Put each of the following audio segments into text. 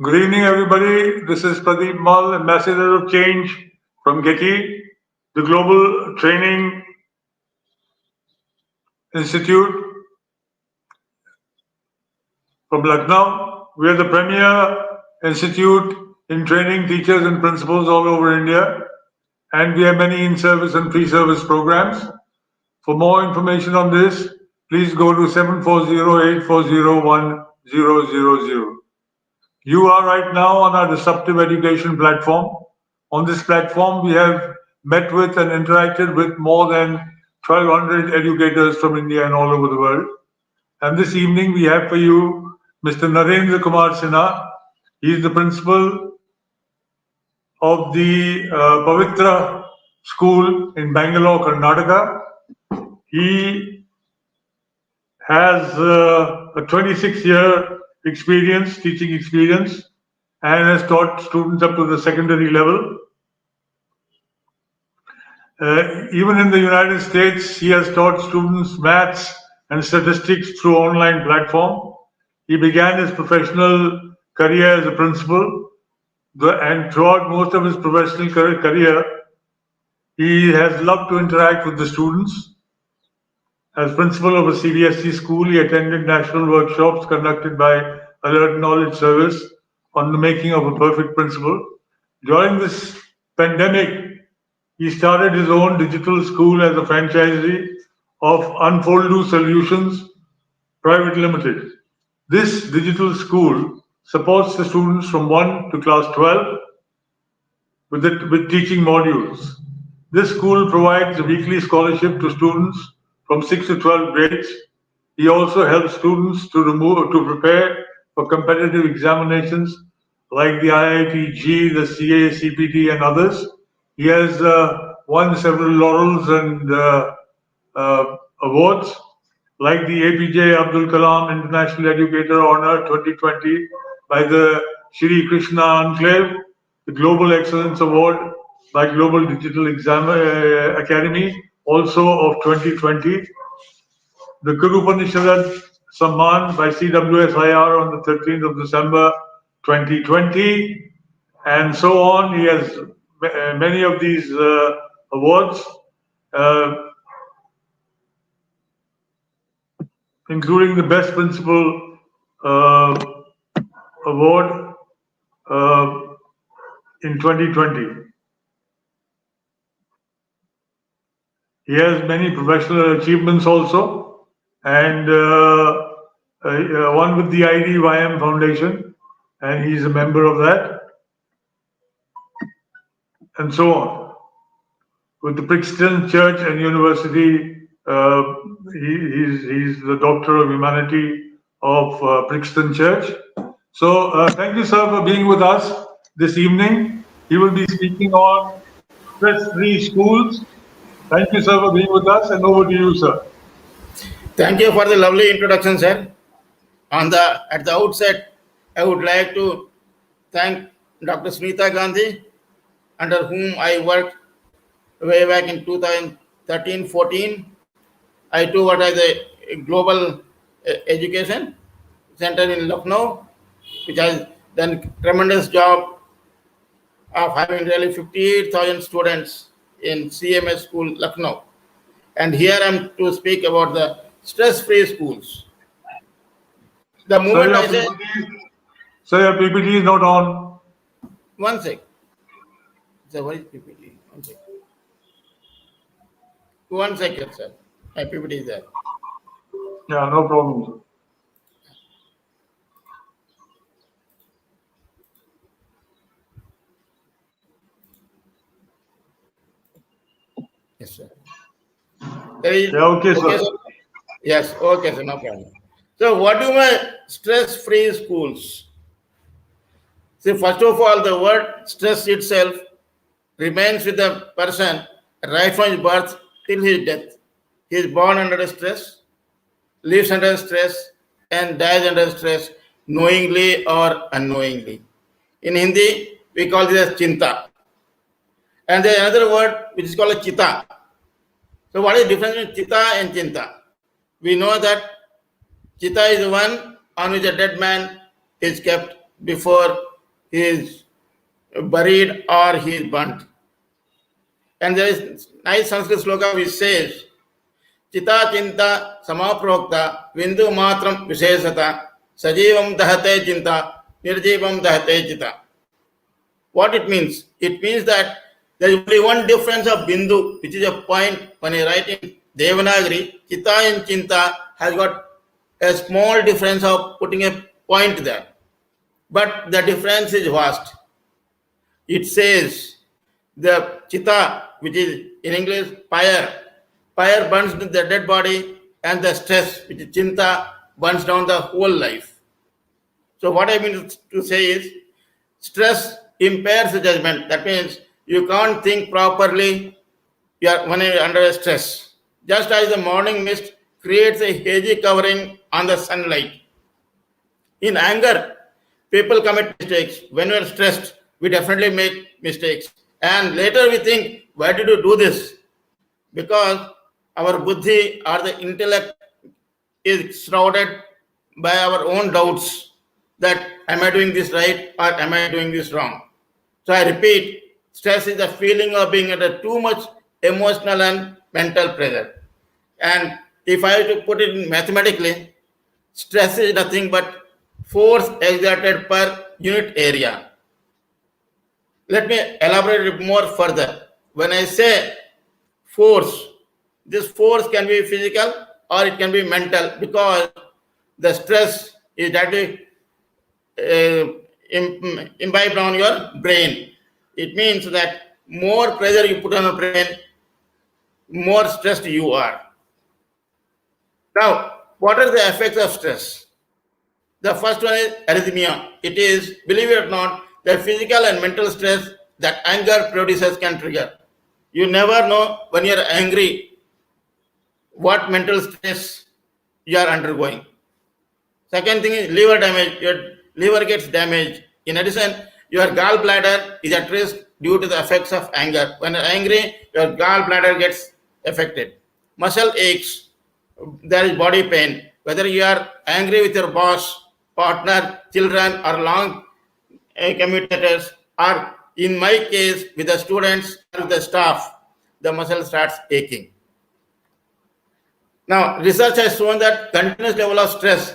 Good evening, everybody. This is Pradeep, Ambassador of Change from GETI, the Global Training Institute from Lucknow. We are the premier institute in training teachers and principals all over India, and we have many in-service and pre-service programs. For more information on this, please go to 740-840-1000. You are right now on our disruptive education platform. On this platform, we have met with and interacted with more than 1,200 educators from India and all over the world. And this evening, we have for you Mr. Narendra Kumar Sinha. He is the principal of the Pavithra school in Bangalore, Karnataka. He has a 26-year experience, teaching experience, and has taught students up to the secondary level. Even in the United States, he has taught students maths and statistics through online platform. He began his professional career as a principal, and throughout most of his professional career, he has loved to interact with the students. As principal of a CBSE school, he attended national workshops conducted by Alert Knowledge Service on the making of a perfect principal. During this pandemic, he started his own digital school as a franchisee of Unfoldu Solutions Private Limited. This digital school supports the students from 1 to class 12 with teaching modules. This school provides a weekly scholarship to students from 6 to 12 grades. He also helps students to prepare for competitive examinations like the IIT JEE, the CA, CPT, and others. He has won several laurels and awards like the APJ Abdul Kalam International Educator Honor 2020 by the Shri Krishna Enclave, the Global Excellence Award by Global Digital Academy, also of 2020, the Guru Upanishad Samman by CWSIR on the 13th of December 2020, and so on. He has many of these awards, including the Best Principal Award in 2020. He has many professional achievements also, and one with the IDYM Foundation, and he's a member of that, and so on. With the Brixton Church and University, he's the Doctor of Humanity of Brixton Church. So thank you, sir, for being with us this evening. He will be speaking on stress-free schools. Thank you, sir, for being with us, and over to you, sir. Thank you for the lovely introduction, sir. At the outset, I would like to thank Dr. Smita Gandhi, under whom I worked way back in 2013-14. I too worked as a global education center in Lucknow, which has done tremendous job of having really 58,000 students in CMS school, Lucknow. And here I'm to speak about the stress-free schools. The moment I say... Sir, your PPT is not on. One sec. Sir, what is PPT? One sec. 1 second, sir. My PPT is there. Yeah, no problem, sir. Yes, sir. Okay, sir. Yes, okay, sir, no problem. So, what do my stress-free schools? See, first of all, the word stress itself remains with the person right from his birth till his death. He is born under stress, lives under stress, and dies under stress, knowingly or unknowingly. In Hindi, we call this as chinta. And there is another word which is called a chita. So what is the difference between chita and chinta? We know that chita is the one on which a dead man is kept before he is buried or he is burnt. And there is nice Sanskrit sloka which says, Chita chinta samaprokta vindu matram vishesata sajivam dahate chinta nirjivam dahate chita. What it means? It means that there is only one difference of bindu, which is a point. When you write in Devanagari, Chita and Chinta has got a small difference of putting a point there. But the difference is vast. It says the Chita, which is in English fire, fire burns the dead body, and the stress, which is Chinta, burns down the whole life. So what I mean to say is, stress impairs the judgment. That means you can't think properly when you're under stress. Just as the morning mist creates a hazy covering on the sunlight. In anger, people commit mistakes. When we're stressed, we definitely make mistakes. And later we think, why did you do this? Because our buddhi or the intellect is shrouded by our own doubts that am I doing this right or am I doing this wrong? So I repeat, stress is the feeling of being under too much emotional and mental pressure. And if I have to put it mathematically, stress is nothing but force exerted per unit area. Let me elaborate it more further. When I say force, this force can be physical or it can be mental, because the stress is directly imbibed on your brain. It means that more pressure you put on the brain, more stressed you are. Now, what are the effects of stress? The first one is arrhythmia. It is, believe it or not, the physical and mental stress that anger produces can trigger. You never know when you're angry what mental stress you are undergoing. Second thing is liver damage. Your liver gets damaged. In addition, your gallbladder is at risk due to the effects of anger. When you're angry, your gallbladder gets affected. Muscle aches. There is body pain. Whether you are angry with your boss, partner, children, or long commutators, or in my case, with the students or the staff, the muscle starts aching. Now, research has shown that continuous level of stress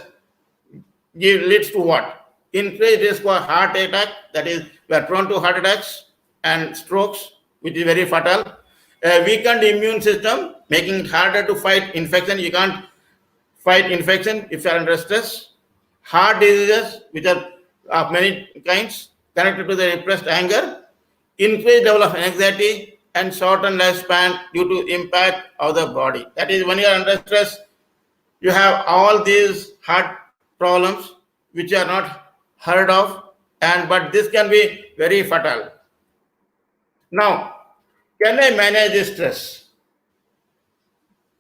leads to what? Increased risk for heart attack, that is, we are prone to heart attacks and strokes, which is very fatal. A weakened immune system, making it harder to fight infection. You can't fight infection if you are under stress. Heart diseases, which are of many kinds, connected to the repressed anger. Increased level of anxiety and shortened lifespan due to impact of the body. That is, when you are under stress, you have all these heart problems which are not heard of, but this can be very fatal. Now, can I manage this stress?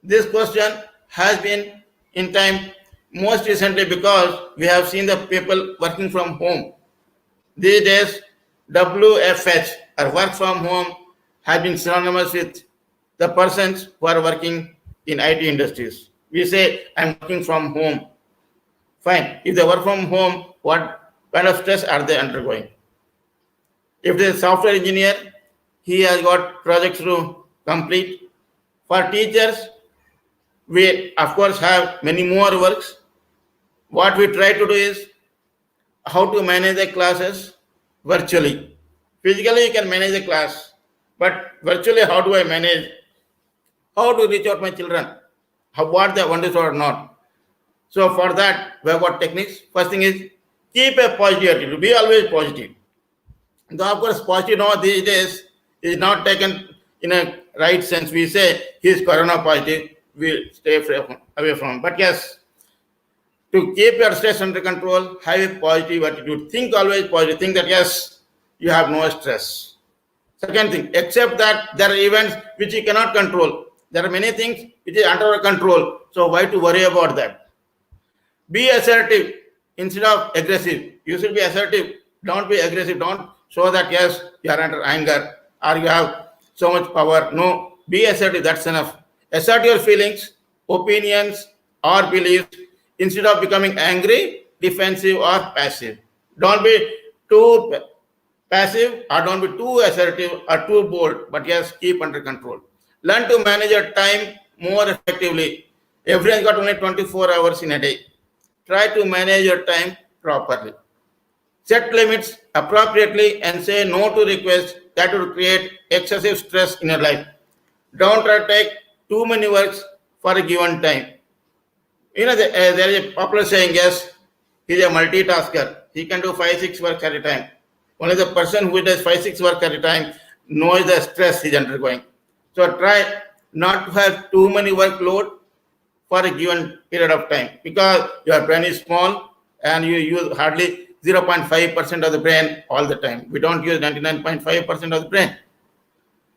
This question has been in time most recently because we have seen the people working from home. These days, WFH or work from home has been synonymous with the persons who are working in IT industries. We say, I'm working from home. Fine. If they work from home, what kind of stress are they undergoing? If they are a software engineer, he has got projects to complete. For teachers, we of course have many more works. What we try to do is how to manage the classes virtually. Physically, you can manage the class, but virtually, how do I manage? How to reach out my children? What they understood or not? So for that, we have got techniques. First thing is keep a positive attitude. Be always positive. Though of course, positive now these days is not taken in a right sense. We say he is corona positive, we stay away from him. But yes, to keep your stress under control, have a positive attitude. Think always positive. Think that yes, you have no stress. Second thing, accept that there are events which you cannot control. There are many things which is under our control. So why to worry about that? Be assertive instead of aggressive. You should be assertive. Don't be aggressive. Don't show that yes, you are under anger or you have so much power. No, be assertive. That's enough. Assert your feelings, opinions, or beliefs instead of becoming angry, defensive, or passive. Don't be too passive, or don't be too assertive or too bold, but yes, keep under control. Learn to manage your time more effectively. Everyone's got only 24 hours in a day. Try to manage your time properly. Set limits appropriately and say no to requests that would create excessive stress in your life. Don't try to take too many works for a given time. There is a popular saying, yes, he's a multitasker. He can do 5-6 works at a time. Only the person who does 5-6 work at a time knows the stress he's undergoing. So try not to have too many workload for a given period of time, because your brain is small and you use hardly 0.5% of the brain all the time. We don't use 99.5% of the brain.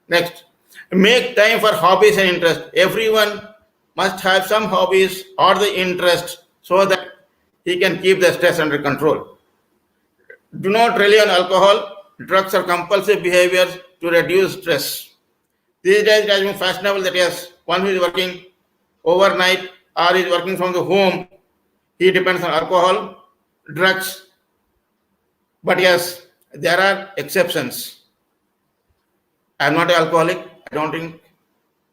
Next, make time for hobbies and interests. Everyone must have some hobbies or the interest so that he can keep the stress under control. Do not rely on alcohol, drugs, or compulsive behaviors to reduce stress. These days it has been fashionable that yes, one who is working overnight or is working from the home, he depends on alcohol, drugs. But yes, there are exceptions. I am not an alcoholic. I don't drink.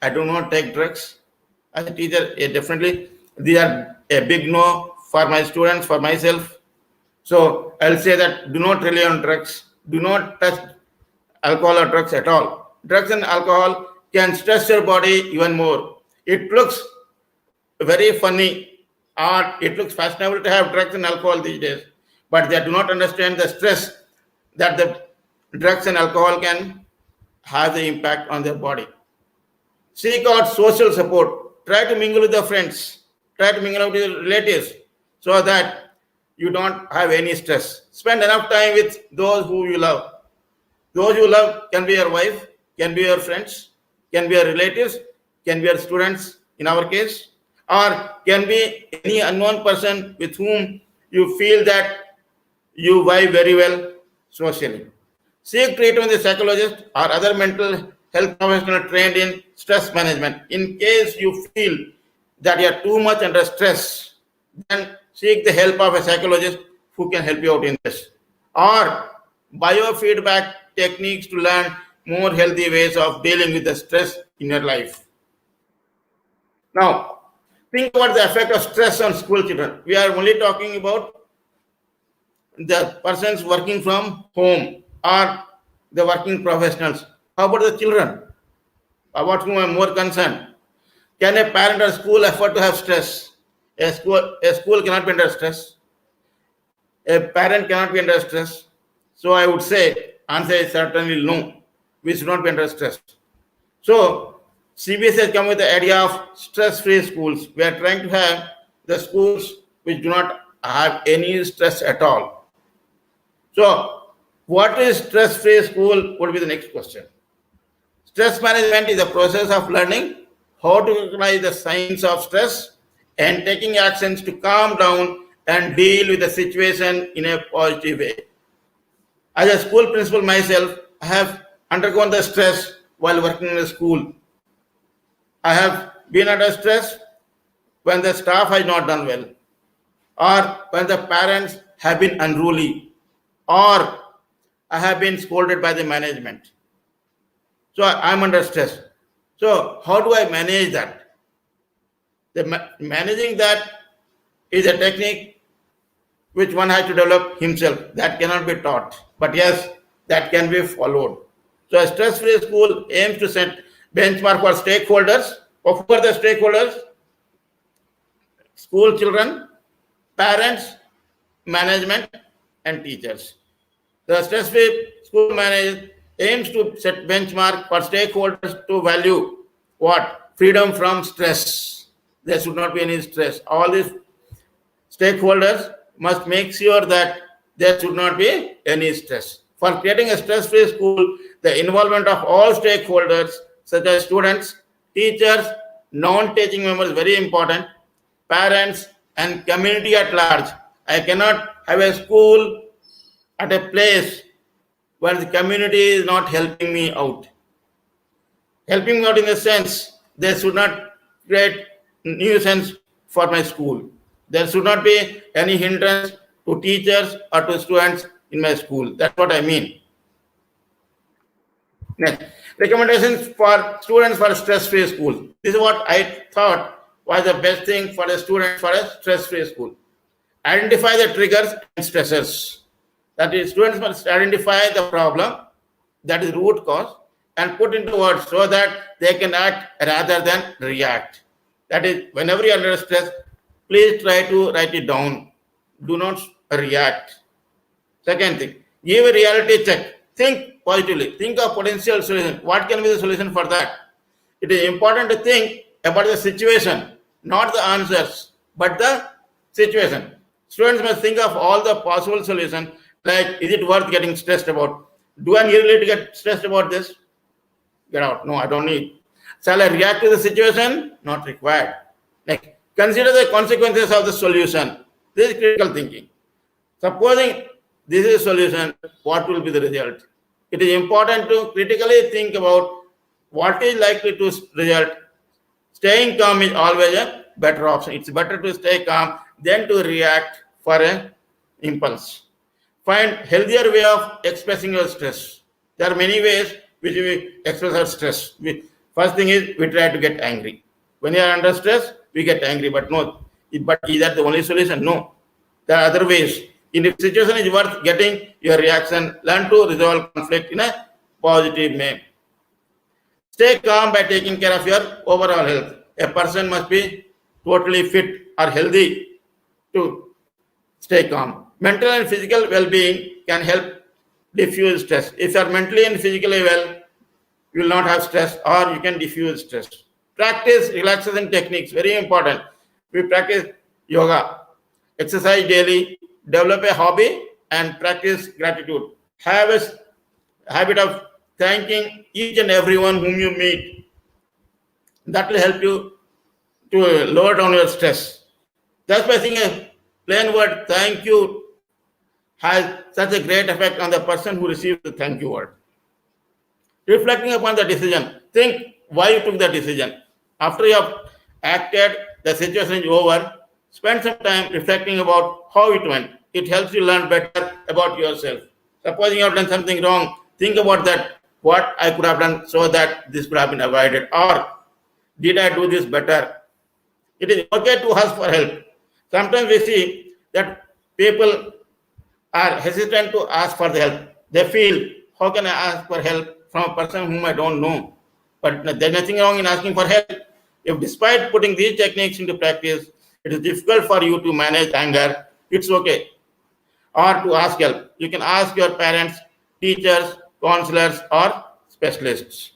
I do not take drugs. As a teacher, definitely these are a big no for my students, for myself. So I'll say that do not rely on drugs. Do not touch alcohol or drugs at all. Drugs and alcohol can stress your body even more. It looks very funny, or it looks fashionable to have drugs and alcohol these days, but they do not understand the stress that the drugs and alcohol can have the impact on their body. Seek out social support. Try to mingle with your friends. Try to mingle with your relatives so that you don't have any stress. Spend enough time with those who you love. Those you love can be your wife, can be your friends, can be your relatives, can be your students in our case, or can be any unknown person with whom you feel that you vibe very well socially. Seek treatment with a psychologist or other mental health professional trained in stress management. In case you feel that you are too much under stress, then seek the help of a psychologist who can help you out in this. Or biofeedback techniques to learn more healthy ways of dealing with the stress in your life. Now, think about the effect of stress on school children. We are only talking about the persons working from home or the working professionals. How about the children, about whom I am more concerned? Can a parent or school afford to have stress? A school cannot be under stress. A parent cannot be under stress. So I would say, answer is certainly no. We should not be under stress. So CBS has come with the idea of stress-free schools. We are trying to have the schools which do not have any stress at all. So what is stress-free school would be the next question. Stress management is the process of learning how to recognize the signs of stress and taking actions to calm down and deal with the situation in a positive way. As a school principal myself, I have undergone the stress while working in a school. I have been under stress when the staff has not done well, or when the parents have been unruly, or I have been scolded by the management. So I'm under stress. So how do I manage that? Managing that is a technique which one has to develop himself. That cannot be taught. But yes, that can be followed. So a stress-free school aims to set benchmark for stakeholders. Who are the stakeholders? School children, parents, management, and teachers. The stress-free school manager aims to set benchmark for stakeholders to value what? Freedom from stress. There should not be any stress. All these stakeholders must make sure that there should not be any stress. For creating a stress-free school, the involvement of all stakeholders, such as students, teachers, non-teaching members, very important, parents, and community at large. I cannot have a school at a place where the community is not helping me out. Helping me out in the sense, they should not create nuisance for my school. There should not be any hindrance to teachers or to students in my school. That's what I mean. Next, recommendations for students for stress-free school. This is what I thought was the best thing for a student for a stress-free school. Identify the triggers and stressors. That is, students must identify the problem, that is root cause, and put into words so that they can act rather than react. That is, whenever you are under stress, please try to write it down. Do not react. Second thing, give a reality check. Think positively. Think of potential solution. What can be the solution for that? It is important to think about the situation, not the answers, but the situation. Students must think of all the possible solutions, like, is it worth getting stressed about? Do I need really to get stressed about this? Get out. No, I don't need. Shall I react to the situation? Not required. Next, consider the consequences of the solution. This is critical thinking. Supposing this is a solution, what will be the result? It is important to critically think about what is likely to result. Staying calm is always a better option. It's better to stay calm than to react for an impulse. Find healthier way of expressing your stress. There are many ways which we express our stress. First thing is we try to get angry. When you are under stress, we get angry. But no, but is that the only solution? No. There are other ways. In if situation is worth getting your reaction, learn to resolve conflict in a positive way. Stay calm by taking care of your overall health. A person must be totally fit or healthy to stay calm. Mental and physical well-being can help diffuse stress. If you are mentally and physically well, you will not have stress, or you can diffuse stress. Practice relaxation techniques, very important. We practice yoga, exercise daily, develop a hobby, and practice gratitude. Have a habit of thanking each and everyone whom you meet. That will help you to lower down your stress. Just by saying a plain word, thank you, has such a great effect on the person who receives the thank you word. Reflecting upon the decision, think why you took the decision. After you have acted, the situation is over. Spend some time reflecting about how it went. It helps you learn better about yourself. Supposing you have done something wrong, think about that. What I could have done so that this could have been avoided, or did I do this better? It is okay to ask for help. Sometimes we see that people are hesitant to ask for the help. They feel, how can I ask for help from a person whom I don't know? But there's nothing wrong in asking for help. If despite putting these techniques into practice, it is difficult for you to manage anger, it's okay. Or to ask help. You can ask your parents, teachers, counselors, or specialists.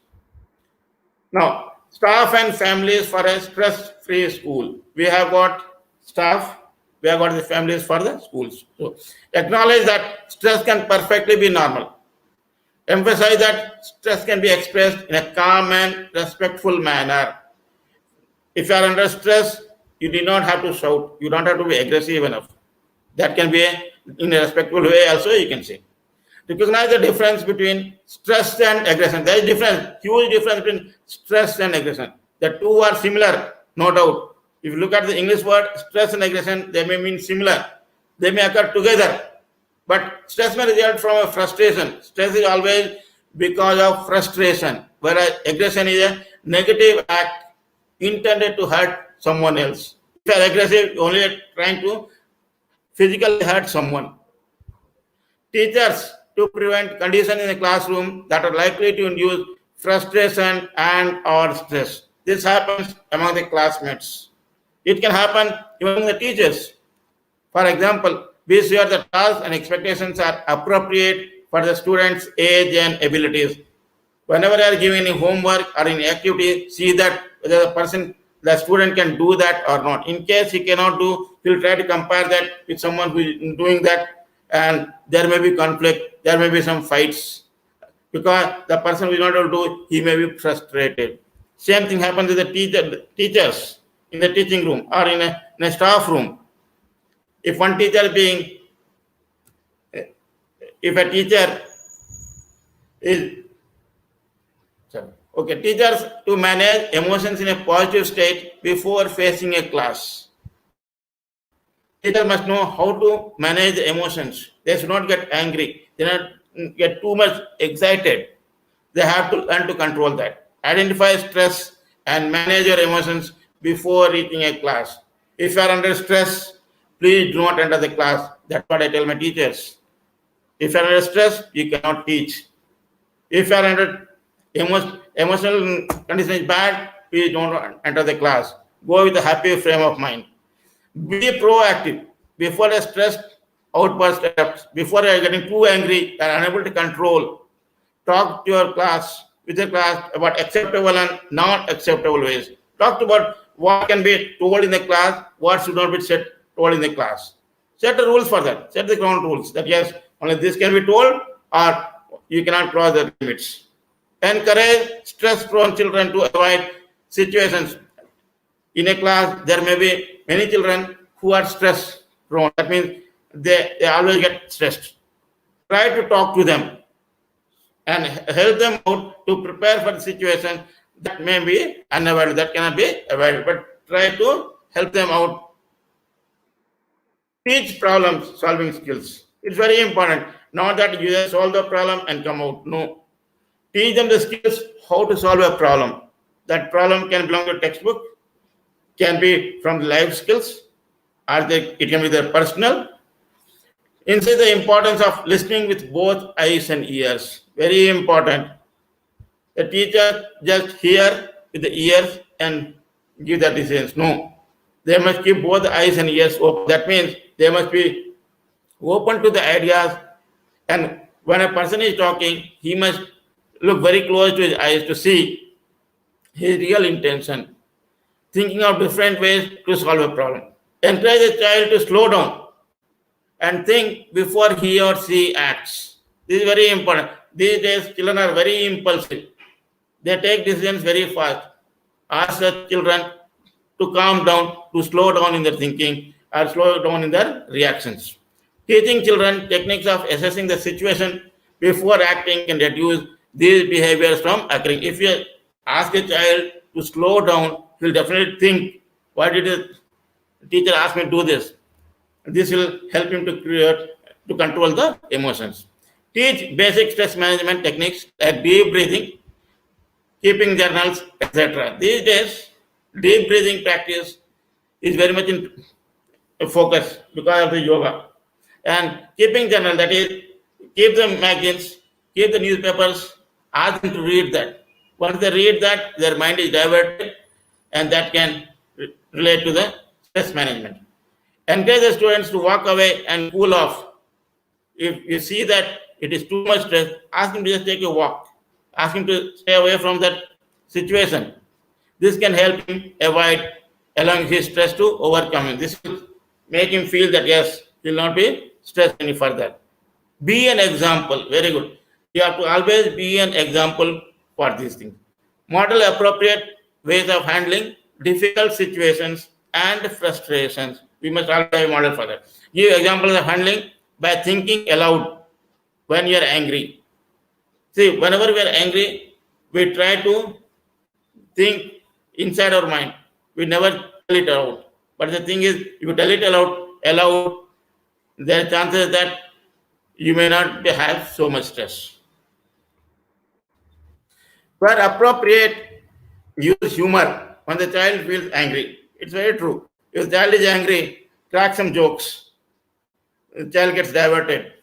Now, staff and families for a stress-free school. We have got staff, we have got the families for the schools. So, acknowledge that stress can perfectly be normal. Emphasize that stress can be expressed in a calm and respectful manner. If you are under stress, you do not have to shout. You don't have to be aggressive enough. That can be in a respectful way also, you can say. Recognize the difference between stress and aggression. There is difference, huge difference between stress and aggression. The two are similar, no doubt. If you look at the English word, stress and aggression, they may mean similar. They may occur together. But stress may result from a frustration. Stress is always because of frustration, whereas aggression is a negative act intended to hurt someone else. If you are aggressive, you are only trying to physically hurt someone. Teachers to prevent conditions in the classroom that are likely to induce frustration and or stress. This happens among the classmates. It can happen even among the teachers. For example, be sure the tasks and expectations are appropriate for the student's age and abilities. Whenever you are giving any homework or any activity, see that whether the student can do that or not. In case he cannot do, he'll try to compare that with someone who is doing that, and there may be conflict, there may be some fights, because the person who is not able to do, he may be frustrated. Same thing happens with the teachers in the teaching room or in a staff room. If one teacher if a teacher is, teachers to manage emotions in a positive state before facing a class. Teacher must know how to manage the emotions. They should not get angry. They not get too much excited. They have to learn to control that. Identify stress and manage your emotions before reaching a class. If you are under stress, please do not enter the class. That's what I tell my teachers. If you are under stress, you cannot teach. If you are under emotional condition is bad, please don't enter the class. Go with a happy frame of mind. Be proactive before a stressed outburst erupts. Before you are getting too angry and unable to control, talk to your class, with your class about acceptable and not acceptable ways. Talk about what can be told in the class, what should not be said told in the class. Set the rules for that. Set the ground rules that yes, only this can be told or you cannot cross the limits. Encourage stress-prone children to avoid situations. In a class, there may be many children who are stress-prone. That means they always get stressed. Try to talk to them and help them out to prepare for the situation that may be unavoidable, that cannot be avoided. But try to help them out. Teach problem solving skills. It's very important. Not that you just solve the problem and come out. No. Teach them the skills how to solve a problem. That problem can belong to textbook, can be from the life skills, or it can be their personal. Insist the importance of listening with both eyes and ears. Very important. The teacher just hear with the ears and give the decisions. No. They must keep both the eyes and ears open. That means they must be open to the ideas. And when a person is talking, he must look very close to his eyes to see his real intention. Thinking of different ways to solve a problem. Encourage a child to slow down and think before he or she acts. This is very important. These days, children are very impulsive. They take decisions very fast. Ask the children to calm down, to slow down in their thinking, or slow down in their reactions. Teaching children techniques of assessing the situation before acting can reduce these behaviors from occurring. If you ask a child to slow down, he'll definitely think, why did the teacher ask me to do this? This will help him to control the emotions. Teach basic stress management techniques like deep breathing, keeping journals, etc. These days, deep breathing practice is very much in focus because of the yoga. And keeping journal, that is, keep the magazines, keep the newspapers, ask them to read that. Once they read that, their mind is diverted, and that can relate to the stress management. Encourage the students to walk away and cool off. If you see that it is too much stress, ask him to just take a walk. Ask him to stay away from that situation. This can help him avoid allowing his stress to overcome him. This will make him feel that yes, he will not be stressed any further. Be an example. Very good. You have to always be an example for these things. Model appropriate ways of handling difficult situations and frustrations. We must always have a model for that. Give examples of handling by thinking aloud when you are angry. See, whenever we are angry, we try to think inside our mind. We never tell it out. But the thing is, if you tell it aloud, there are chances that you may not have so much stress. Where appropriate, use humor when the child feels angry. It's very true. If the child is angry, crack some jokes. The child gets diverted.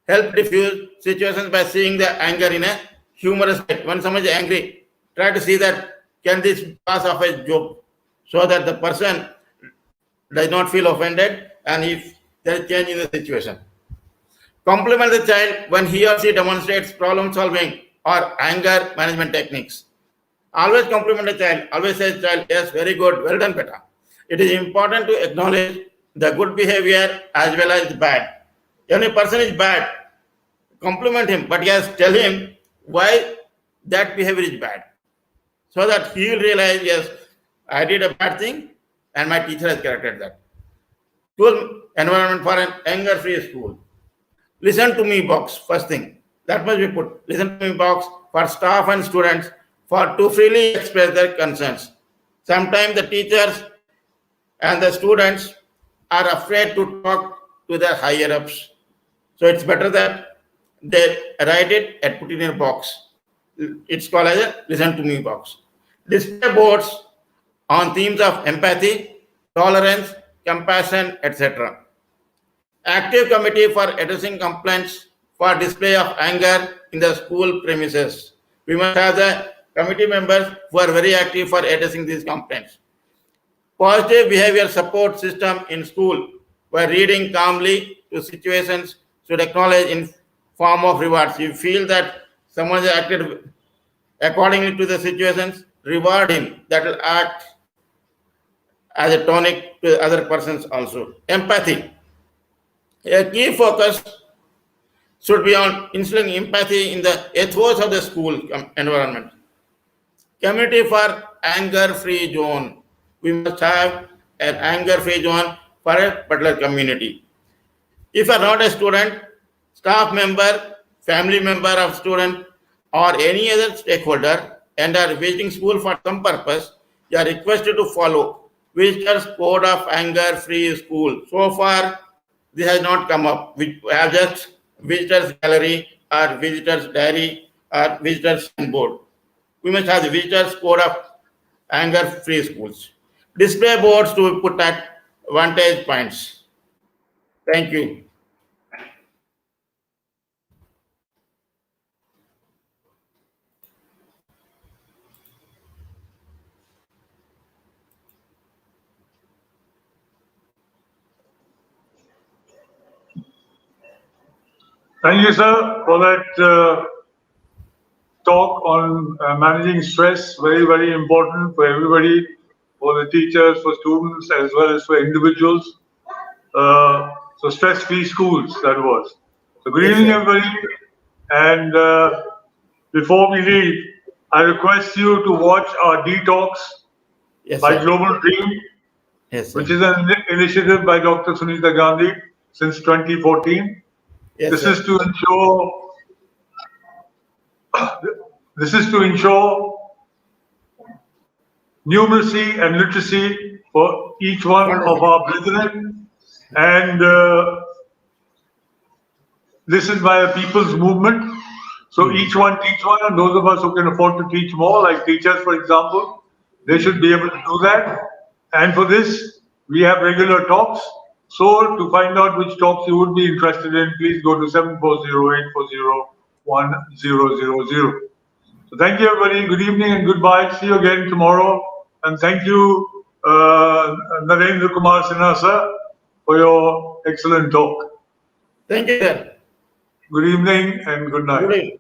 Help diffuse situations by seeing the anger in a humorous way. When someone is angry, try to see that can this pass off a joke so that the person does not feel offended and if there is change in the situation. Compliment the child when he or she demonstrates problem solving or anger management techniques. Always compliment the child. Always say to the child, yes, very good, well done, beta. It is important to acknowledge the good behavior as well as the bad. When a person is bad, compliment him, but yes, tell him why that behavior is bad. So that he will realize, yes, I did a bad thing and my teacher has corrected that. School environment for an anger-free school. Listen to me box, first thing. That must be put. Listen to me box for staff and students to freely express their concerns. Sometimes the teachers and the students are afraid to talk to their higher ups. So it's better that they write it and put it in a box. It's called as a listen to me box. Display boards on themes of empathy, tolerance, compassion, etc. Active committee for addressing complaints for display of anger in the school premises. We must have the committee members who are very active for addressing these complaints. Positive behavior support system in school, where reading calmly to situations should acknowledge in form of rewards. You feel that someone has acted accordingly to the situations, reward him. That will act as a tonic to other persons also. Empathy. A key focus should be on instilling empathy in the ethos of the school environment. Community for anger-free zone. We must have an anger-free zone for a particular community. If you are not a student, staff member, family member of student, or any other stakeholder and are visiting school for some purpose, you are requested to follow Visitors Code of Anger Free School. So far, this has not come up. We have just visitors gallery or visitors diary or visitors board. We must have the visitors code of anger free schools. Display boards to put at vantage points. Thank you. Thank you, sir, for that talk on managing stress. Very, very important for everybody, for the teachers, for students, as well as for individuals. So stress-free schools, that was. So good evening, everybody. And before we leave, I request you to watch our Detox by Global Dream, which is an initiative by Dr. Sunita Gandhi since 2014. This is to ensure numeracy and literacy for each one of our brethren, and this is by a people's movement. So each one teach one, and those of us who can afford to teach more, like teachers, for example, they should be able to do that. And for this, we have regular talks. So to find out which talks you would be interested in, please go to 740-840-1000. So thank you, everybody. Good evening and goodbye. See you again tomorrow. And thank you, Narendra Kumar Sinha, sir, for your excellent talk. Thank you, sir. Good evening and good night. Good evening.